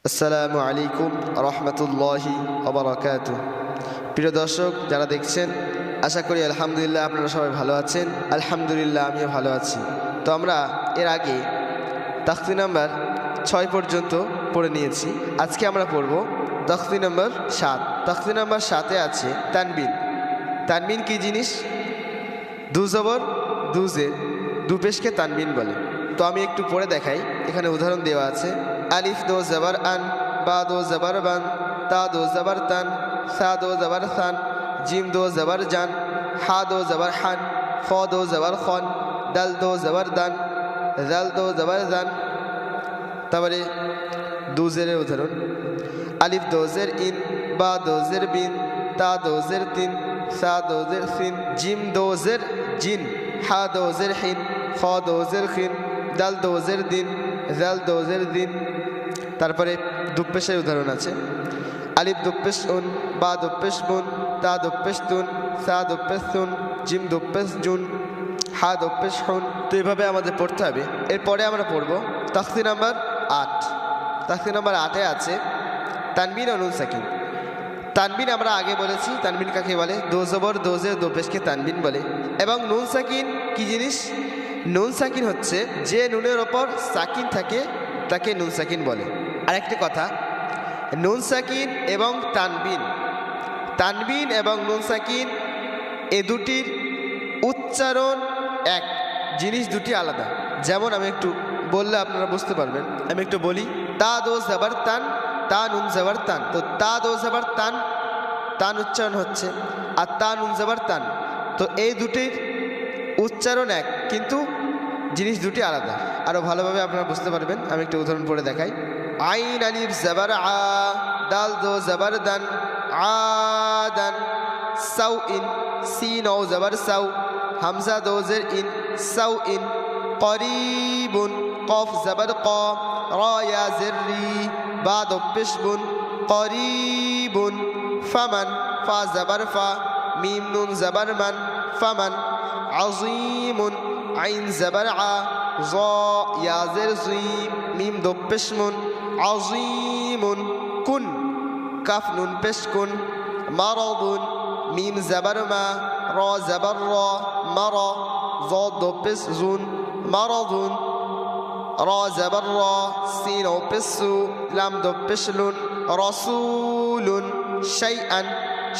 আসসালামু আলাইকুম রহমতুল্লাহি ওবারাকাতুহু। প্রিয় দর্শক যারা দেখছেন, আশা করি আলহামদুলিল্লাহ আপনারা সবাই ভালো আছেন। আলহামদুলিল্লাহ আমিও ভালো আছি। তো আমরা এর আগে তাখতি নাম্বার 6 পর্যন্ত পড়ে নিয়েছি। আজকে আমরা পড়ব তাখতি নাম্বার 7। তাখতি নাম্বার 7-এ আছে তানবিন। তানবিন কি জিনিস? দু জবর দু জের দু পেশকে তানবিন বলে। তো আমি একটু পড়ে দেখাই। এখানে উদাহরণ দেওয়া আছে। আলিফ দো জবর আন, বা দো জবর বান, তা দো জবর তান, সা দো জবর সান, জিম দো জবর জান, হা দো জবর হান, খ দো জবর খন, দাল দো জবর দান, জাল দো জবর জান। তারপরে দু জেরের উদাহরণ। আলিফ দো জের ইন, বা দো জের বিন, তা দো জের তিন, সা দো জের সিন, জিম দো জের জিন, হা দো জের হিন, খ দো জের খিন, দাল দো জের দিন, জাল দো জের দিন। তারপরে দুপ্পেশের উদাহরণ আছে। আলিফ দুপ্পেশ উন, বা দুপ্পেশ বুন, তা দুপ্পেশ তুন, সা দুপ্পেশ তুন, জিম দুপ্পেশ জুন, হা দুপ্পেশ হুন। তো এইভাবে আমাদের পড়তে হবে। এরপরে আমরা পড়ব তাখতি নাম্বার 8। তাখতি নাম্বার 8-এ আছে তানবিন ও নুন সাকিন। তানবিন আমরা আগে বলেছি তানবিন কাকে বলে। দো জবর দো জের দো পেশকে তানবিন বলে। এবং নুন সাকিন কি জিনিস? নুন সাকিন হচ্ছে যে নুনের ওপর সাকিন থাকে তাকে নুন সাকিন বলে। আরেকটি কথা, নুন সাকিন এবং তানবিন, তানবিন এবং নুন সাকিন এ দুটির উচ্চারণ এক, জিনিস দুটি আলাদা। যেমন আমি একটু বললে আপনারা বুঝতে পারবেন। আমি একটু বলি। তা দো জবর তান, তা নুন জবর তান। তো তা দো জবর তান, তান উচ্চারণ হচ্ছে, আর তা নুন জবর তান। তো এই দুটির উচ্চারণ এক, কিন্তু জিনিস দুটি আলাদা। আরও ভালোভাবে আপনারা বুঝতে পারবেন। আমি একটু উদাহরণ পড়ে দেখাই। আইন আলিফ জবর আ, দাল দো জবর দান, আদান, সাউ ইন, সিন ও জবর সাউ, হামজা দো জের ইন, সাউ ইন, করিবুন, কফ জবর ক, র ইয়া জের রি, বা দো পেশ বুন, করিবুন, ফামান, ফা জবর ফা, মিম নুন জবর মান, ফামান, আজিমুন, আইন জবর আ, জ ইয়া জের জি, মিম দো পেশ মুন, আজিমুন, কুন, কাফ নুন পেশ কুন, মারাদুন, মিম জবর মা, র জবর র, মার, জ দো পেশ জুন, মারাদুন, র জবর র, সিন ও পেশ সু, লাম দো পেশ লুন, রসুলুন, শাইআন,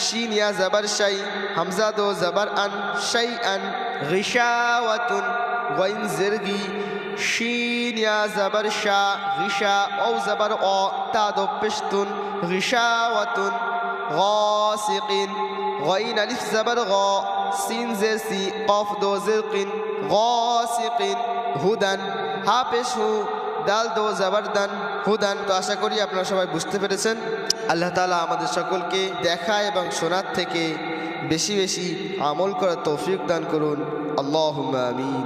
শিন ইয়া জবর শাই, হামজা দো জবর আন, শাইআন, গিশাওয়াতুন, গাইন জের গি, শিন ইয়া জবর শা, গিশা ও জবর অ, তা দো পেশ তুন, গিশাওয়াতুন, গাসিকিন, গাইন আলিফ জবর গ, সিন জের সি, কফ দো জের কিন, গাসিকিন, হুদান, হা পেশ হু, দাল দো জবর দান, হুদান। তো আশা করি আপনারা সবাই বুঝতে পেরেছেন। আল্লাহ তাআলা আমাদের সকলকে দেখা এবং শোনার থেকে বেশি বেশি আমল করার তৌফিক দান করুন। আল্লাহুম্মা আমিন।